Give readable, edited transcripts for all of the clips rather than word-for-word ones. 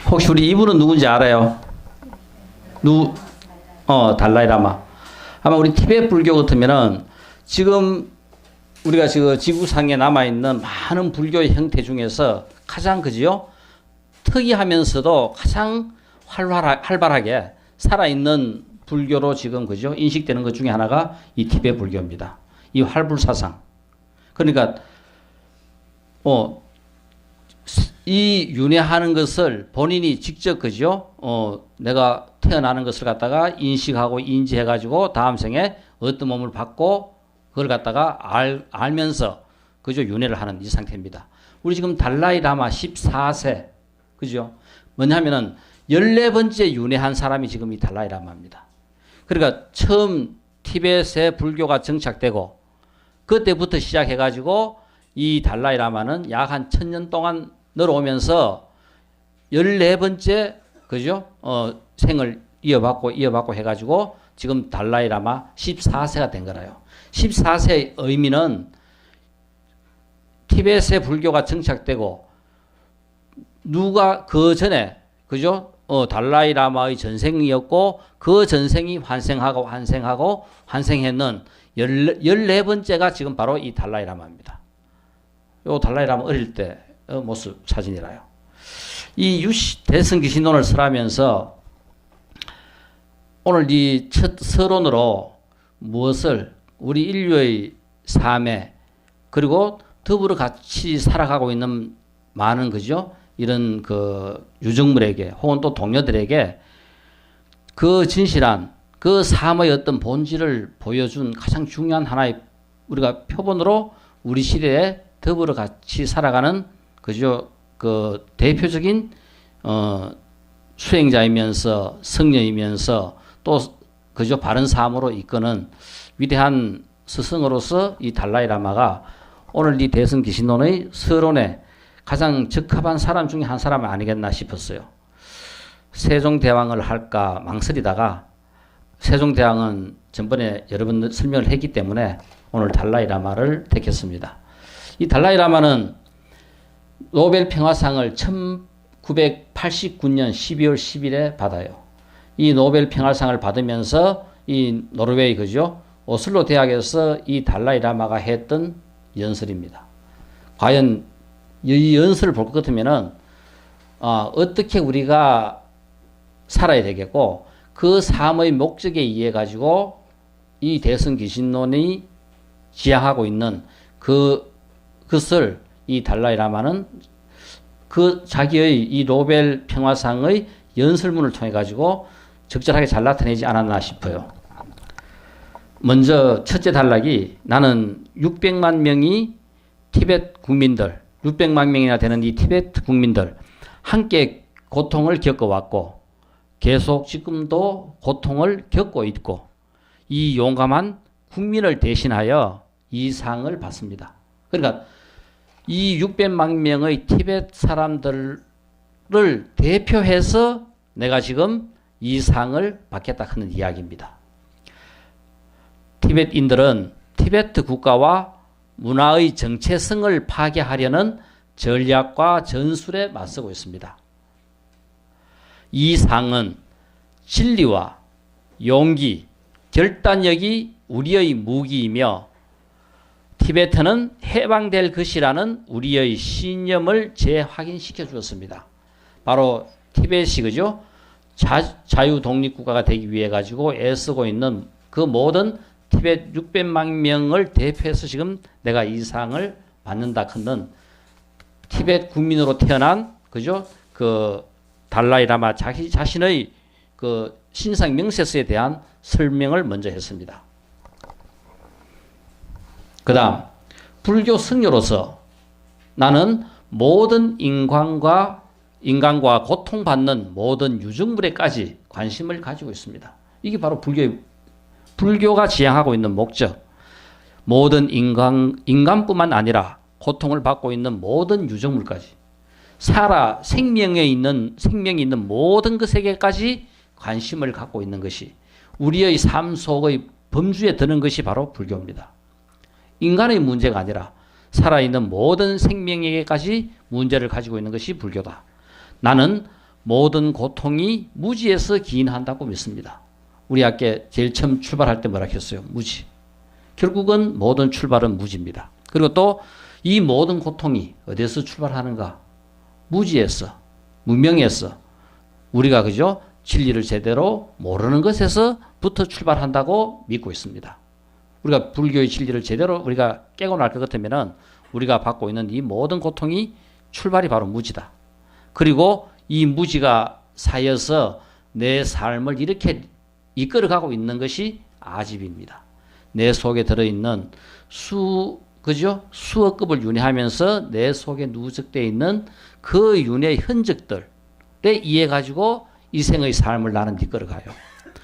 혹시 우리 이분은 누군지 알아요? 달라이라마. 아마 우리 티베트 불교 같으면은 지금 우리가 지금 지구상에 남아있는 많은 불교의 형태 중에서 가장 그지요? 특이하면서도 가장 활발하게 살아있는 불교로 지금 그죠? 인식되는 것 중에 하나가 이 티베트 불교입니다. 이 활불사상. 그러니까, 이 윤회하는 것을 본인이 직접 그죠? 내가 태어나는 것을 갖다가 인식하고 인지해가지고 다음 생에 어떤 몸을 받고 그걸 갖다가 알면서 그죠? 윤회를 하는 이 상태입니다. 우리 지금 달라이라마 14세. 그죠? 뭐냐면은 14번째 윤회한 사람이 지금 이 달라이라마입니다. 그러니까 처음 티베트에 불교가 정착되고 그때부터 시작해가지고 이 달라이라마는 약 한 1000년 동안 늘어오면서 14번째 그죠? 생을 이어받고 해가지고 지금 달라이라마 14세가 된 거라요. 14세의 의미는 티베트의 불교가 정착되고 누가 그 전에 그죠? 달라이라마의 전생이었고 그 전생이 환생했는 14번째가 지금 바로 이 달라이라마입니다. 요 달라이라마 어릴 때 모습 사진이라요. 이 대승기신론을 설하면서 오늘 이 첫 서론으로 무엇을 우리 인류의 삶에 그리고 더불어 같이 살아가고 있는 많은 그죠? 이런 그 유정물에게 혹은 또 동료들에게 그 진실한 그 삶의 어떤 본질을 보여준 가장 중요한 하나의 우리가 표본으로 우리 시대에 더불어 같이 살아가는 그죠? 그 대표적인 수행자이면서 성녀이면서 또 그저 바른 삶으로 이끄는 위대한 스승으로서 이 달라이라마가 오늘 이 대승기신론의 서론에 가장 적합한 사람 중에 한 사람 아니겠나 싶었어요. 세종대왕을 할까 망설이다가 세종대왕은 전번에 여러 번 설명을 했기 때문에 오늘 달라이라마를 택했습니다. 이 달라이라마는 노벨 평화상을 1989년 12월 10일에 받아요. 이 노벨 평화상을 받으면서 이 노르웨이 그죠? 오슬로 대학에서 이 달라이라마가 했던 연설입니다. 과연 이 연설을 볼 것 같으면은 어떻게 우리가 살아야 되겠고 그 삶의 목적에 의해 가지고 이 대승기신론이 지향하고 있는 그것을 이 달라이라마는 그 자기의 이 노벨 평화상의 연설문을 통해 가지고 적절하게 잘 나타내지 않았나 싶어요. 먼저 첫째 단락이 나는 600만 명이 티베트 국민들 600만 명이나 되는 이 티베트 국민들 함께 고통을 겪어왔고 계속 지금도 고통을 겪고 있고 이 용감한 국민을 대신하여 이 상을 받습니다. 그러니까 이 600만 명의 티베트 사람들을 대표해서 내가 지금 이 상을 받겠다 하는 이야기입니다. 티베트인들은 티베트 국가와 문화의 정체성을 파괴하려는 전략과 전술에 맞서고 있습니다. 이 상은 진리와 용기, 결단력이 우리의 무기이며 티베트는 해방될 것이라는 우리의 신념을 재확인시켜 주었습니다. 바로 티베트이 그죠? 자유 독립국가가 되기 위해 가지고 애쓰고 있는 그 모든 티베트 600만 명을 대표해서 지금 내가 이 상을 받는다 하는 티베트 국민으로 태어난 그죠? 그 달라이라마 자기 자신의 그 신상 명세서에 대한 설명을 먼저 했습니다. 그다음 불교 성녀로서 나는 모든 인간과 고통받는 모든 유증물에까지 관심을 가지고 있습니다. 이게 바로 불교가 지향하고 있는 목적. 모든 인간뿐만 아니라 고통을 받고 있는 모든 유정물까지 생명이 있는 모든 것에게까지 관심을 갖고 있는 것이 우리의 삶 속의 범주에 드는 것이 바로 불교입니다. 인간의 문제가 아니라 살아있는 모든 생명에게까지 문제를 가지고 있는 것이 불교다. 나는 모든 고통이 무지에서 기인한다고 믿습니다. 우리 학교 제일 처음 출발할 때 뭐라 했어요? 무지. 결국은 모든 출발은 무지입니다. 그리고 또 이 모든 고통이 어디에서 출발하는가? 무지에서, 무명에서 우리가 그죠? 진리를 제대로 모르는 것에서부터 출발한다고 믿고 있습니다. 우리가 불교의 진리를 제대로 우리가 깨고 날 것 같으면은 우리가 받고 있는 이 모든 고통이 출발이 바로 무지다. 그리고 이 무지가 쌓여서 내 삶을 이렇게 이끌어가고 있는 것이 아집입니다. 내 속에 들어있는 그죠? 수억급을 윤회하면서 내 속에 누적되어 있는 그 윤회의 흔적들에 의해 가지고 이 생의 삶을 나는 이끌어가요.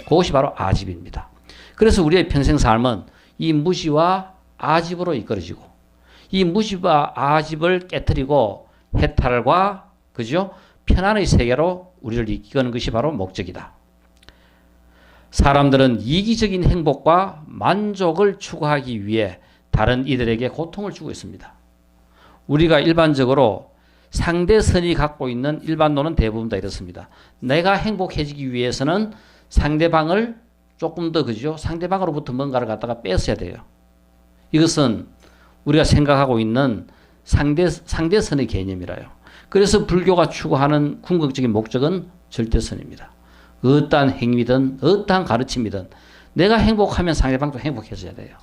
그것이 바로 아집입니다. 그래서 우리의 평생 삶은 이 무지와 아집으로 이끌어지고 이 무지와 아집을 깨뜨리고 해탈과 그죠? 편안의 세계로 우리를 이끄는 것이 바로 목적이다. 사람들은 이기적인 행복과 만족을 추구하기 위해 다른 이들에게 고통을 주고 있습니다. 우리가 일반적으로 상대선이 갖고 있는 일반론은 대부분 다 이렇습니다. 내가 행복해지기 위해서는 상대방을 조금 더 그죠? 상대방으로부터 뭔가를 갖다가 뺏어야 돼요. 이것은 우리가 생각하고 있는 상대선의 개념이라요. 그래서 불교가 추구하는 궁극적인 목적은 절대선입니다. 어떠한 행위든 어떠한 가르침이든 내가 행복하면 상대방도 행복해져야 돼요.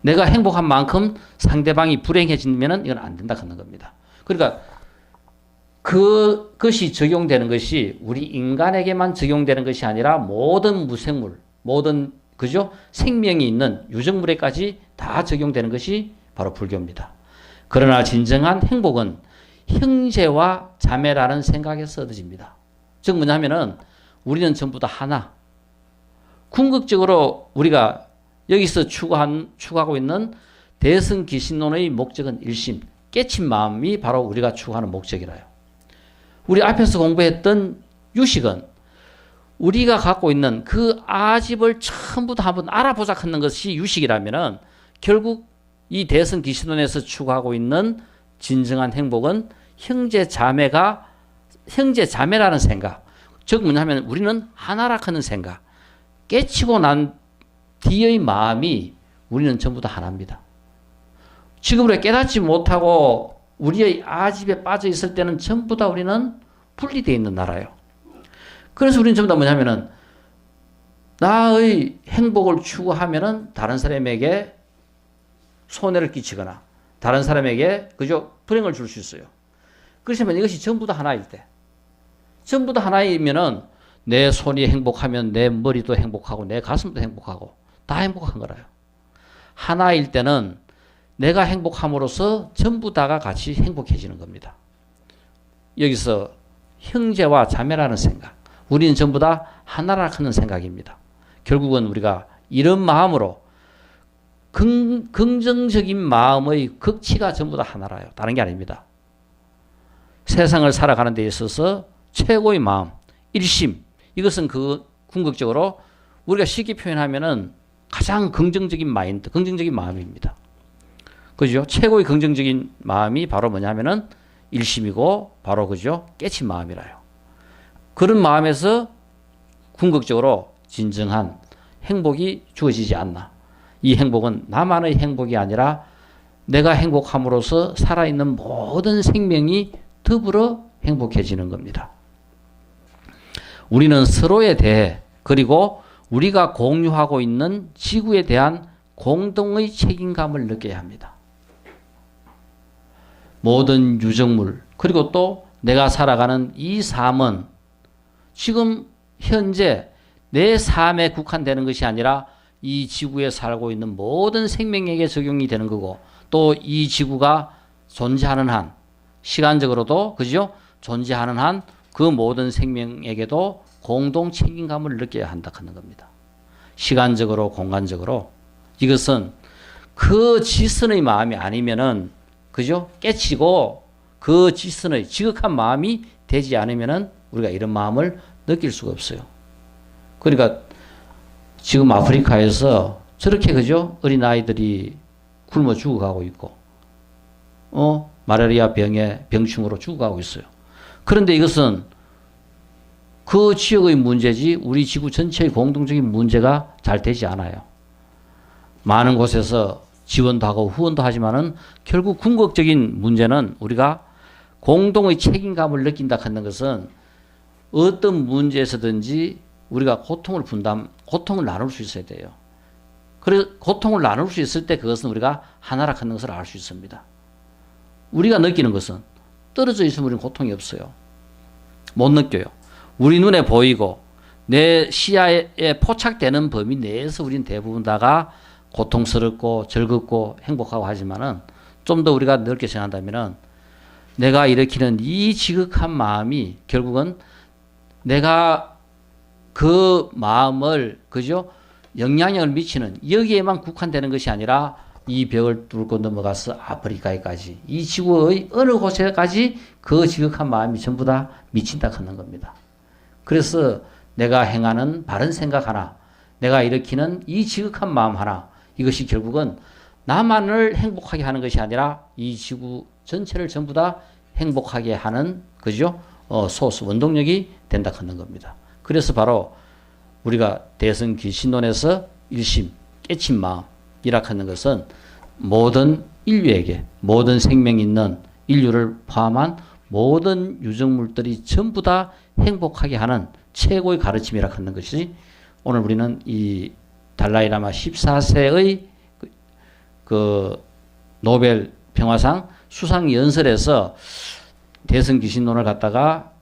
내가 행복한 만큼 상대방이 불행해지면 이건 안 된다 하는 겁니다. 그러니까 그것이 적용되는 것이 우리 인간에게만 적용되는 것이 아니라 모든 무생물, 모든 그죠? 생명이 있는 유정물에까지 다 적용되는 것이 바로 불교입니다. 그러나 진정한 행복은 형제와 자매라는 생각에서 얻어집니다. 즉 뭐냐면은 우리는 전부 다 하나. 궁극적으로 우리가 여기서 추구하고 있는 대승기신론의 목적은 일심, 깨친 마음이 바로 우리가 추구하는 목적이라요. 우리 앞에서 공부했던 유식은 우리가 갖고 있는 그 아집을 전부 다 한번 알아보자 하는 것이 유식이라면은 결국 이 대승기신론에서 추구하고 있는 진정한 행복은 형제 자매라는 생각. 즉 뭐냐면 우리는 하나라 하는 생각. 깨치고 난 뒤의 마음이 우리는 전부 다 하나입니다. 지금으로 깨닫지 못하고 우리의 아집에 빠져 있을 때는 전부 다 우리는 분리되어 있는 나라예요. 그래서 우리는 전부 다 뭐냐면은 나의 행복을 추구하면은 다른 사람에게 손해를 끼치거나 다른 사람에게 그저 불행을 줄 수 있어요. 그렇지만 이것이 전부 다 하나일 때, 전부 다 하나이면은 내 손이 행복하면 내 머리도 행복하고 내 가슴도 행복하고 다 행복한 거라요. 하나일 때는 내가 행복함으로써 전부 다가 같이 행복해지는 겁니다. 여기서 형제와 자매라는 생각, 우리는 전부 다 하나라 하는 생각입니다. 결국은 우리가 이런 마음으로 긍정적인 마음의 극치가 전부 다 하나라요. 다른 게 아닙니다. 세상을 살아가는 데 있어서 최고의 마음, 일심, 이것은 궁극적으로 우리가 쉽게 표현하면은 가장 긍정적인 마인드, 긍정적인 마음입니다. 그죠? 최고의 긍정적인 마음이 바로 뭐냐면은 일심이고 바로 그죠? 깨친 마음이라요. 그런 마음에서 궁극적으로 진정한 행복이 주어지지 않나. 이 행복은 나만의 행복이 아니라 내가 행복함으로써 살아있는 모든 생명이 더불어 행복해지는 겁니다. 우리는 서로에 대해 그리고 우리가 공유하고 있는 지구에 대한 공동의 책임감을 느껴야 합니다. 모든 유정물 그리고 또 내가 살아가는 이 삶은 지금 현재 내 삶에 국한되는 것이 아니라 이 지구에 살고 있는 모든 생명에게 적용이 되는 거고 또 이 지구가 존재하는 한 시간적으로도 그죠? 존재하는 한 그 모든 생명에게도 공동 책임감을 느껴야 한다 하는 겁니다. 시간적으로 공간적으로 이것은 그 지선의 마음이 아니면은 그죠? 깨치고 그 지선의 지극한 마음이 되지 않으면은 우리가 이런 마음을 느낄 수가 없어요. 그러니까 지금 아프리카에서 저렇게 그죠? 어린아이들이 굶어 죽어가고 있고 말라리아 병충으로 죽어가고 있어요. 그런데 이것은 그 지역의 문제지 우리 지구 전체의 공동적인 문제가 잘 되지 않아요. 많은 곳에서 지원도 하고 후원도 하지만은 결국 궁극적인 문제는 우리가 공동의 책임감을 느낀다 하는 것은 어떤 문제에서든지 우리가 고통을 나눌 수 있어야 돼요. 그래서 고통을 나눌 수 있을 때 그것은 우리가 하나라 하는 것을 알 수 있습니다. 우리가 느끼는 것은 떨어져 있으면 우리는 고통이 없어요. 못 느껴요. 우리 눈에 보이고 내 시야에 포착되는 범위 내에서 우리는 대부분 다가 고통스럽고 즐겁고 행복하고 하지만은 좀 더 우리가 넓게 생각한다면은 내가 일으키는 이 지극한 마음이 결국은 내가 그 마음을 그죠? 영향력을 미치는 여기에만 국한되는 것이 아니라 이 벽을 뚫고 넘어가서 아프리카에까지 이 지구의 어느 곳에까지 그 지극한 마음이 전부 다 미친다 하는 겁니다. 그래서 내가 행하는 바른 생각 하나, 내가 일으키는 이 지극한 마음 하나, 이것이 결국은 나만을 행복하게 하는 것이 아니라 이 지구 전체를 전부 다 행복하게 하는 그죠? 소스, 원동력이 된다 하는 겁니다. 그래서 바로 우리가 대성귀신론에서 일심, 깨친 마음이라 하는 것은 모든 인류에게, 모든 생명 있는 인류를 포함한 모든 유정물들이 전부 다 행복하게 하는 최고의 가르침이라 하는 것이 오늘 우리는 이 달라이라마 14세의 그 노벨 평화상 수상 연설에서 대성귀신론을 갖다가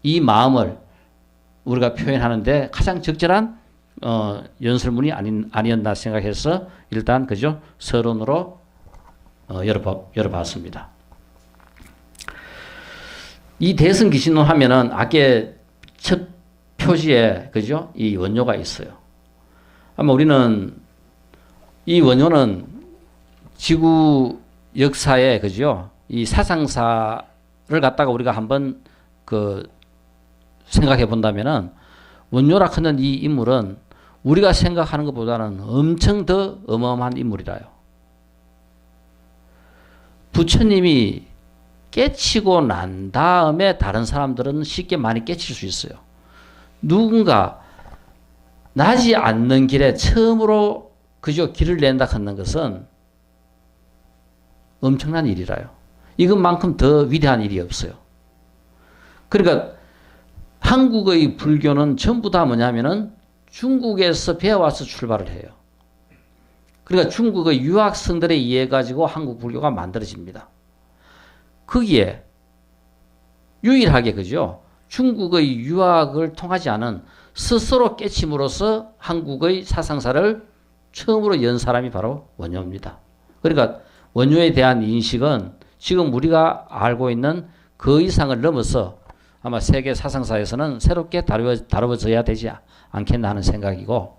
이 마음을 우리가 표현하는데 가장 적절한 연설문이 아니었나 생각해서 일단 그죠 서론으로 열어봤습니다. 이 대성귀신론 하면은 아까 첫 표지에 그죠 이 원료가 있어요. 아마 우리는 이 원료는 지구 역사에 그죠 이 사상사를 갖다가 우리가 한번 그 생각해 본다면은 원료라 하는 이 인물은 우리가 생각하는 것보다는 엄청 더 어마어마한 인물이라요. 부처님이 깨치고 난 다음에 다른 사람들은 쉽게 많이 깨칠 수 있어요. 누군가 나지 않는 길에 처음으로 그저 길을 낸다 하는 것은 엄청난 일이라요. 이것만큼 더 위대한 일이 없어요. 그러니까 한국의 불교는 전부 다 뭐냐면은 중국에서 배워와서 출발을 해요. 그러니까 중국의 유학생들에 의해 가지고 한국 불교가 만들어집니다. 거기에 유일하게 그죠? 중국의 유학을 통하지 않은 스스로 깨침으로써 한국의 사상사를 처음으로 연 사람이 바로 원효입니다. 그러니까 원효에 대한 인식은 지금 우리가 알고 있는 그 이상을 넘어서 아마 세계 사상사에서는 새롭게 다루어져야 되지 않겠나 하는 생각이고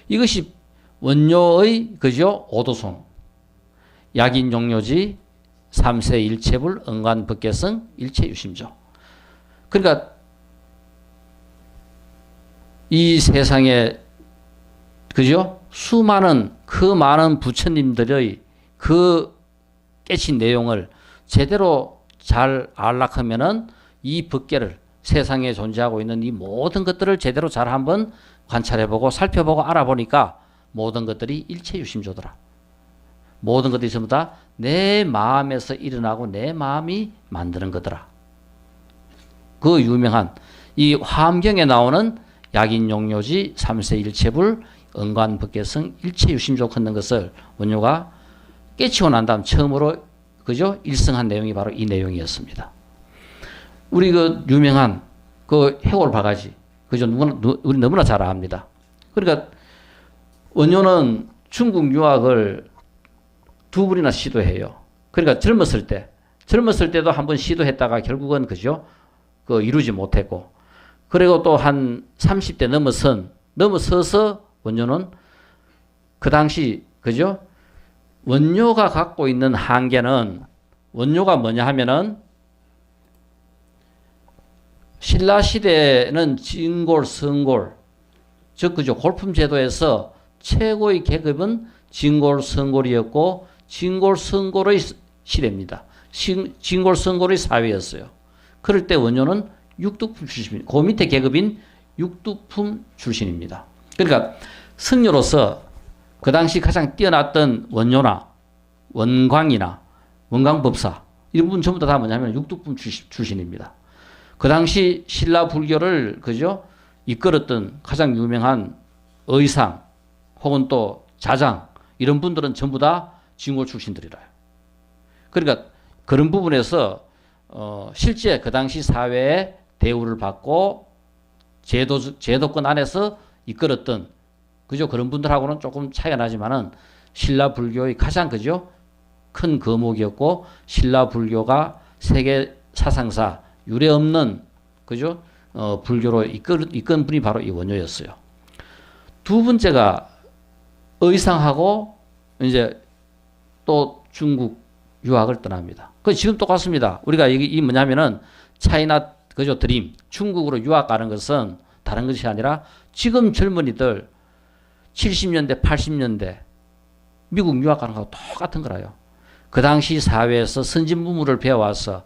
이것이 원효의 그죠? 오도송, 약인용료지, 삼세 일체불, 응관법계성, 일체유심조. 그러니까 이 세상에 그죠? 수많은 그 많은 부처님들의 그 깨친 내용을 제대로 잘 알락하면은 이 법계를 세상에 존재하고 있는 이 모든 것들을 제대로 잘 한번 관찰해보고 살펴보고 알아보니까 모든 것들이 일체유심조더라. 모든 것들이 전부 다 내 마음에서 일어나고 내 마음이 만드는 거더라. 그 유명한 이 화엄경에 나오는 약인용료지, 삼세일체불, 응관법계성, 일체유심조 걷는 것을 원효가 깨치고 난 다음 처음으로 그죠? 일성한 내용이 바로 이 내용이었습니다. 우리 그 유명한 그 해골 바가지, 그죠? 우리 너무나 잘 압니다. 그러니까 원효는 중국 유학을 두 번이나 시도해요. 그러니까 젊었을 때도 한번 시도했다가 결국은 그죠? 그 이루지 못했고, 그리고 또 한 30대 넘어서서 원효는 그 당시 그죠? 원효가 갖고 있는 한계는 원효가 뭐냐 하면은 신라 시대는 진골, 성골, 즉 그죠? 골품 제도에서 최고의 계급은 진골, 성골이었고 진골, 성골의 시대입니다. 진골, 성골의 사회였어요. 그럴 때 원료는 육두품 출신입니다. 그 밑에 계급인 육두품 출신입니다. 그러니까 승려로서 그 당시 가장 뛰어났던 원료나 원광이나 원광법사 이 부분 전부 다 뭐냐면 육두품 출신입니다. 그 당시 신라 불교를 그죠 이끌었던 가장 유명한 의상 혹은 또 자장 이런 분들은 전부 다 진골 출신들이라요. 그러니까 그런 부분에서 실제 그 당시 사회의 대우를 받고 제도권 안에서 이끌었던 그죠 그런 분들하고는 조금 차이가 나지만은 신라 불교의 가장 그죠 큰 거목이었고 신라 불교가 세계 사상사 유례 없는 그죠 불교로 이끈 분이 바로 이 원효였어요. 두 번째가 의상하고 이제 또 중국 유학을 떠납니다. 그 지금 똑같습니다. 우리가 이 뭐냐면은 차이나 그죠 드림 중국으로 유학 가는 것은 다른 것이 아니라 지금 젊은이들 70년대 80년대 미국 유학 가는 거하고 똑같은 거라요. 그 당시 사회에서 선진부모를 배워와서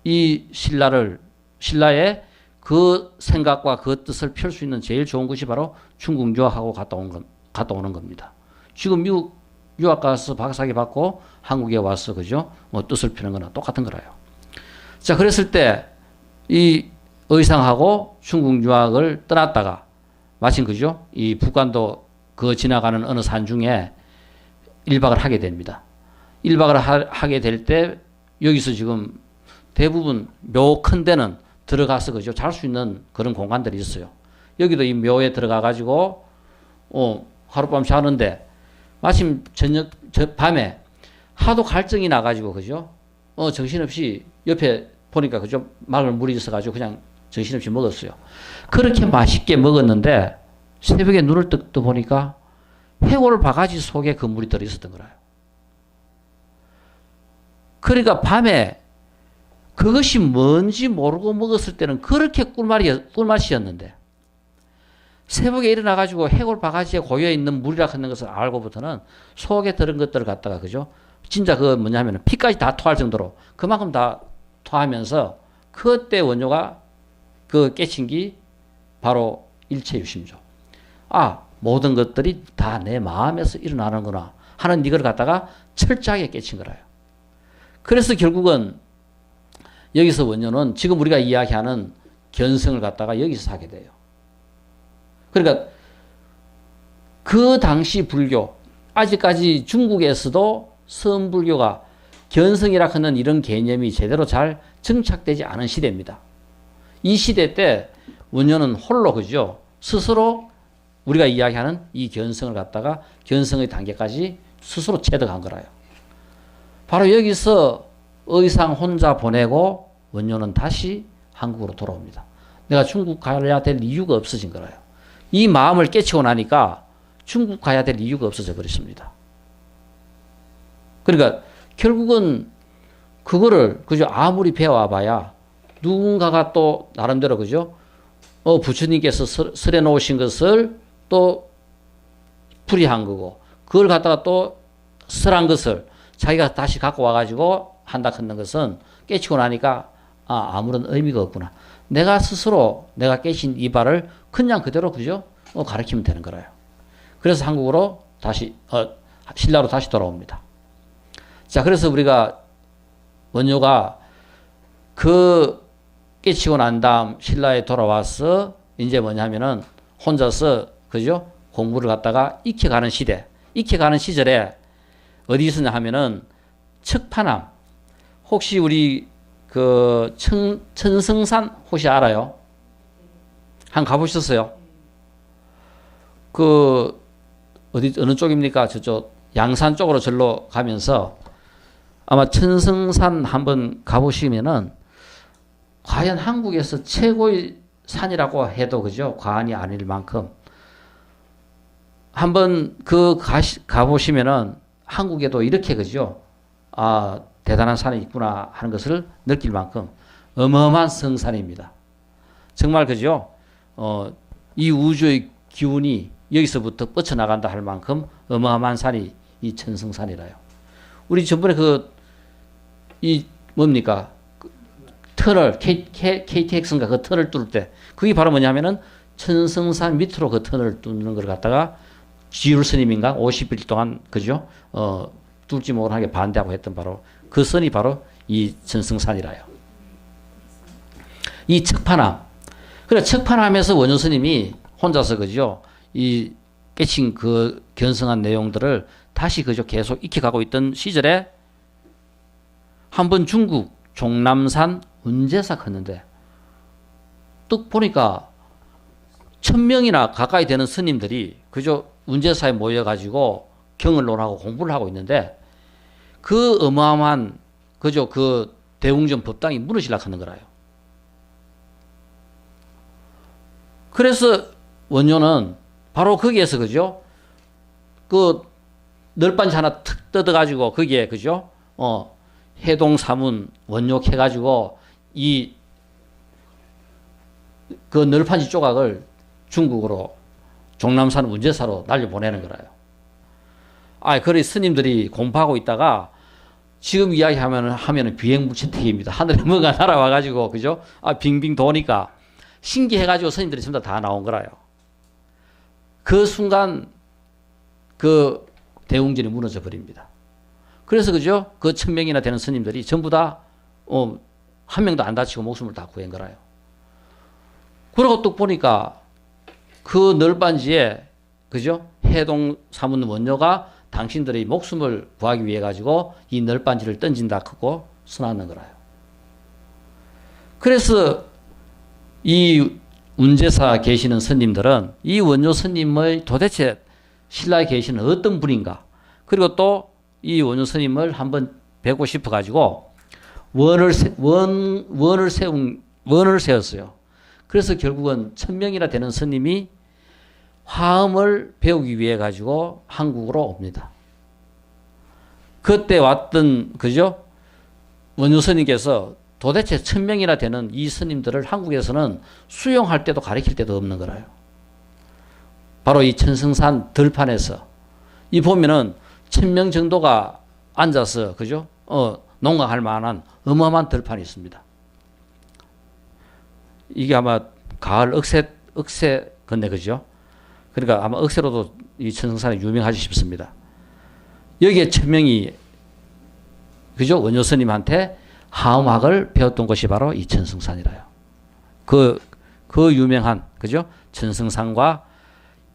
이 신라의 그 생각과 그 뜻을 펼 수 있는 제일 좋은 것이 바로 중국 유학하고 갔다 오는 겁니다. 지금 미국 유학 가서 박사학위 받고 한국에 와서 그죠? 뭐 뜻을 펴는 거나 똑같은 거라요. 자, 그랬을 때 이 의상하고 중국 유학을 떠났다가 마침 그죠? 이 북한도 그 지나가는 어느 산중에 1박을 하게 됩니다. 1박을 하게 될 때 여기서 지금 대부분 묘 큰 데는 들어가서 그죠? 잘 수 있는 그런 공간들이 있어요. 여기도 이 묘에 들어가 가지고 하룻밤 자는데 마침 밤에 하도 갈증이 나 가지고 그죠? 정신없이 옆에 보니까 그죠? 맑은 물이 있어 가지고 그냥 정신없이 먹었어요. 그렇게 맛있게 먹었는데 새벽에 눈을 떠 보니까 해골 바가지 속에 그 물이 들어 있었던 거예요. 그러니까 밤에 그것이 뭔지 모르고 먹었을 때는 그렇게 꿀맛이었는데 새벽에 일어나가지고 해골 바가지에 고여있는 물이라 하는 것을 알고부터는 속에 들은 것들을 갖다가 그죠? 진짜 그 뭐냐면 피까지 다 토할 정도로 그만큼 다 토하면서 그때 원효가 그 깨친 게 바로 일체유심조. 모든 것들이 다 내 마음에서 일어나는구나 하는 이걸 갖다가 철저하게 깨친 거라요. 그래서 결국은 여기서 원효는 지금 우리가 이야기하는 견성을 갖다가 여기서 하게 돼요. 그러니까 그 당시 불교, 아직까지 중국에서도 서은불교가 견성이라 하는 이런 개념이 제대로 잘 정착되지 않은 시대입니다. 이 시대 때 원효는 홀로 그죠? 스스로 우리가 이야기하는 이 견성을 갖다가 견성의 단계까지 스스로 체득한 거라요. 바로 여기서 의상 혼자 보내고 원효는 다시 한국으로 돌아옵니다. 내가 중국 가야 될 이유가 없어진 거라요. 이 마음을 깨치고 나니까 중국 가야 될 이유가 없어져 버렸습니다. 그러니까 결국은 그거를 그죠 아무리 배워와 봐야 누군가가 또 나름대로 그죠 부처님께서 설해 놓으신 것을 또 풀이한 거고 그걸 갖다가 또 설한 것을 자기가 다시 갖고 와가지고 한다 하는 것은 깨치고 나니까 아무런 의미가 없구나. 내가 스스로 내가 깨친 이 바를 그냥 그대로 그죠 가르치면 되는 거라요. 그래서 한국으로 다시 신라로 다시 돌아옵니다. 자, 그래서 우리가 원효가 그 깨치고 난 다음 신라에 돌아와서 이제 뭐냐면은 혼자서 그죠 공부를 갖다가 익혀가는 시대, 익혀가는 시절에 어디 있었냐 하면은 척파남. 혹시 우리 그 천성산 혹시 알아요? 한 가보셨어요? 그 어느 쪽입니까? 저쪽 양산 쪽으로 절로 가면서 아마 천성산 한번 가보시면은 과연 한국에서 최고의 산이라고 해도 그죠 과언이 아닐 만큼 한번 가보시면은 한국에도 이렇게 그죠 대단한 산이 있구나 하는 것을 느낄 만큼 어마어마한 성산입니다. 정말 그죠 이 우주의 기운이 여기서부터 뻗쳐나간다 할 만큼 어마어마한 산이 이 천성산이라요. 우리 전번에 뭡니까? 터널, KTX인가 그 터널 뚫을 때, 그게 바로 뭐냐면은 천성산 밑으로 그 터널을 뚫는 걸 갖다가 지율 스님인가 50일 동안, 그죠? 뚫지 못하게 반대하고 했던 바로 그 선이 바로 이 천성산이라요. 이 척파남. 그래, 척파남에서 원효 스님이 혼자서, 그죠? 이 깨친 그 견성한 내용들을 다시 그저 계속 익혀가고 있던 시절에 한번 중국 종남산 운제사 갔는데 뚝 보니까 1000명이나 가까이 되는 스님들이 그저 운제사에 모여가지고 경을 논하고 공부를 하고 있는데 그 어마어마한 그저 그 대웅전 법당이 무너지려고 하는 거라요. 그래서 원효는 바로 거기에서, 그죠? 그 널빤지 하나 툭 뜯어가지고 거기에, 그죠? 해동 사문 원욕해가지고 그 널판지 조각을 중국으로 종남산 운제사로 날려보내는 거라요. 그래 스님들이 공부하고 있다가 지금 이야기하면은 비행물체택입니다. 하늘에 뭐가 날아와가지고, 그죠? 빙빙 도니까 신기해가지고 스님들이 전부 다 나온 거라요. 그 순간 그 대웅전이 무너져 버립니다. 그래서, 그죠? 그 1000명이나 되는 스님들이 전부 다 한 명도 안 다치고 목숨을 다 구한 거라요. 그러고 또 보니까 그 널빤지에, 그죠? 해동 사문 원효가 당신들의 목숨을 구하기 위해 가지고 이 널빤지를 던진다 크고 써놨는 거라요. 그래서 이 운제사 계시는 스님들은 이 원효 스님의 도대체 신라에 계시는 어떤 분인가, 그리고 또 이 원효 스님을 한번 뵙고 싶어 가지고 원을 세웠어요. 그래서 결국은 1000명이나 되는 스님이 화엄을 배우기 위해 가지고 한국으로 옵니다. 그때 왔던, 그죠? 원효 스님께서 도대체 1000명이나 되는 이 스님들을 한국에서는 수용할 때도 가르칠 때도 없는 거라요. 바로 이 천성산 들판에서 이 보면은 1000명 정도가 앉아서, 그죠? 농락할 만한 어마어마한 들판이 있습니다. 이게 아마 가을 억새 건네, 그죠? 그러니까 아마 억새로도 이 천성산이 유명하지 싶습니다. 여기에 1000명이, 그죠? 원효 스님한테 하음학을 배웠던 곳이 바로 이 천성산이라요. 그 유명한, 그죠? 천성산과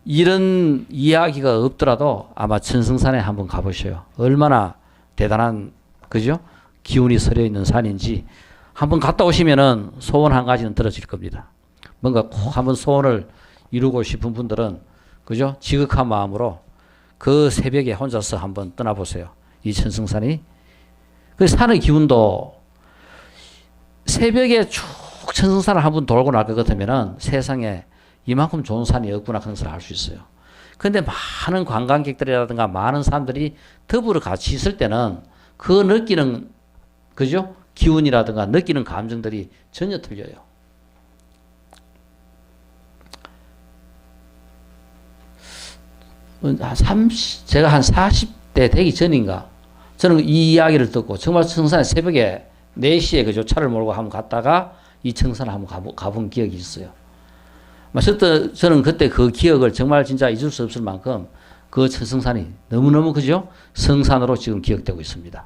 이런 이야기가 없더라도 아마 천성산에 한번 가보셔요. 얼마나 대단한, 그죠? 기운이 서려 있는 산인지 한번 갔다 오시면은 소원 한 가지는 들어질 겁니다. 뭔가 꼭 한번 소원을 이루고 싶은 분들은, 그죠? 지극한 마음으로 그 새벽에 혼자서 한번 떠나보세요. 이 천성산이. 그 산의 기운도 새벽에 쭉 천성산을 한번 돌고 날 것 같으면은 세상에 이만큼 좋은 산이 없구나 그런 것을 알 수 있어요. 그런데 많은 관광객들이라든가 많은 사람들이 더불어 같이 있을 때는 그 느끼는, 그죠? 기운이라든가 느끼는 감정들이 전혀 틀려요. 제가 한 40대 되기 전인가 저는 이 이야기를 듣고 정말 청산에 새벽에 4시에, 그죠? 차를 몰고 한번 갔다가 이 청산을 한번 가본 기억이 있어요. 저는 그때 그 기억을 정말 진짜 잊을 수 없을 만큼 그 천성산이 너무너무, 그죠? 성산으로 지금 기억되고 있습니다.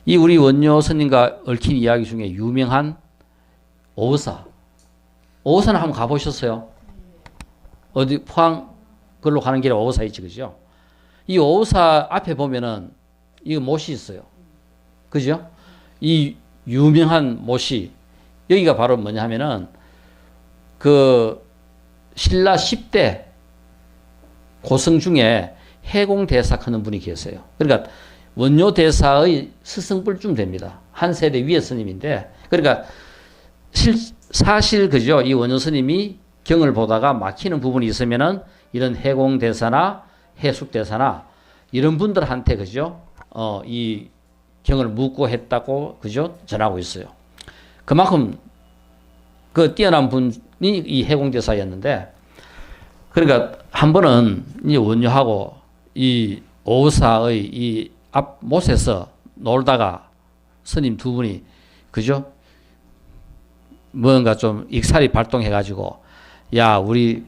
이 우리 원효 스님과 얽힌 이야기 중에 유명한 오사. 오사는 한번 가보셨어요? 어디 포항 걸로 가는 길에 오사 있지, 그죠? 이 오사 앞에 보면은 이거 못이 있어요. 그죠? 이 유명한 못이 여기가 바로 뭐냐 하면은 그 신라 10대 고성 중에 해공대사 하는 분이 계세요. 그러니까 원효대사의 스승뻘쯤 됩니다. 한 세대 위의 스님인데, 그러니까 사실, 그죠? 이 원효 스님이 경을 보다가 막히는 부분이 있으면은 이런 해공대사나 해숙대사나 이런 분들한테, 그죠? 이 경을 묻고 했다고, 그죠? 전하고 있어요. 그만큼 그 뛰어난 분이 이 해공대사였는데, 그러니까 한 번은 이 원효하고 이 오사의 이 앞 못에서 놀다가 스님 두 분이 그죠? 뭔가 좀 익살이 발동해가지고 야 우리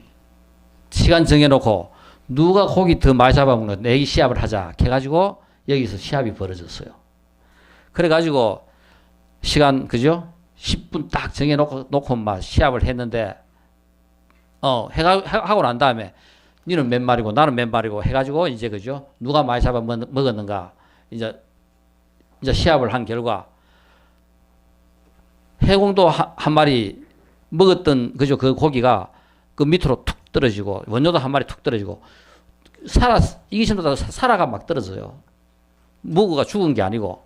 시간 정해놓고 누가 고기 더 많이 잡아먹는 내기 시합을 하자 해가지고 여기서 시합이 벌어졌어요. 그래가지고 시간 그죠? 10분 딱 정해놓고 막 시합을 했는데 하고 난 다음에 니는 몇 마리고 나는 몇 마리고 해가지고 이제 그죠? 누가 많이 잡아먹었는가 이제 시합을 한 결과 해공도 한 마리 먹었던 그죠? 그 고기가 그 밑으로 툭 떨어지고 원료도 한 마리 툭 떨어지고 이기심보다 살아가 막 떨어져요. 무구가 죽은 게 아니고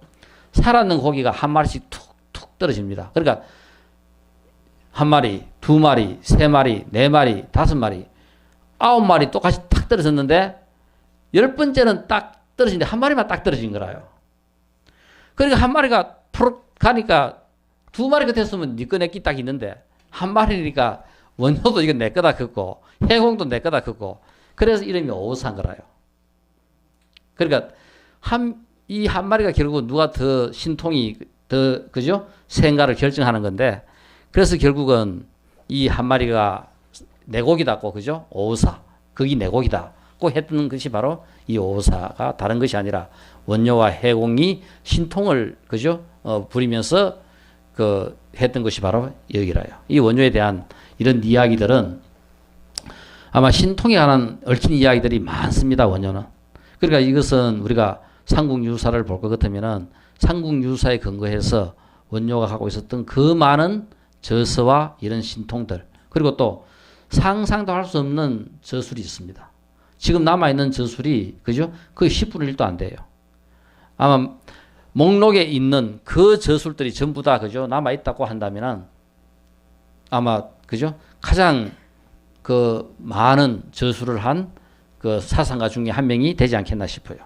살았는 고기가 한 마리씩 툭툭 떨어집니다. 그러니까 한 마리, 두 마리, 세 마리, 네 마리, 다섯 마리, 아홉 마리 똑같이 탁 떨어졌는데 10번째는 딱 떨어지는데 한 마리만 딱 떨어진 거라요. 그러니까 한 마리가 푸르 가니까 두 마리가 됐으면 니 거 내끼 딱 있는데 한 마리니까 원효도 이거 내 거다 컸고 해공도 내 거다 컸고 그래서 이름이 오사인 거라요. 그러니까 이 한 마리가 결국 누가 더 신통이 더 그죠? 생가를 결정하는 건데 그래서 결국은 이 한 마리가 내 고기다고 그죠? 오사 거기 내 고기다고 했던 것이 바로 이 오사가 다른 것이 아니라 원효와 해공이 신통을 그죠? 부리면서 그 했던 것이 바로 여기라요. 이 원효에 대한 이런 이야기들은 아마 신통에 관한 얽힌 이야기들이 많습니다. 원효는. 그러니까 이것은 우리가 삼국유사를 볼 것 같으면은 삼국유사에 근거해서 원효가 갖고 있었던 그 많은 저서와 이런 신통들 그리고 또 상상도 할 수 없는 저술이 있습니다. 지금 남아있는 저술이 그죠? 거의 10분의 1도 안 돼요. 아마 목록에 있는 그 저술들이 전부 다 그죠? 남아있다고 한다면은 아마 그죠? 가장 그 많은 저술을 한 그 사상가 중에 한 명이 되지 않겠나 싶어요.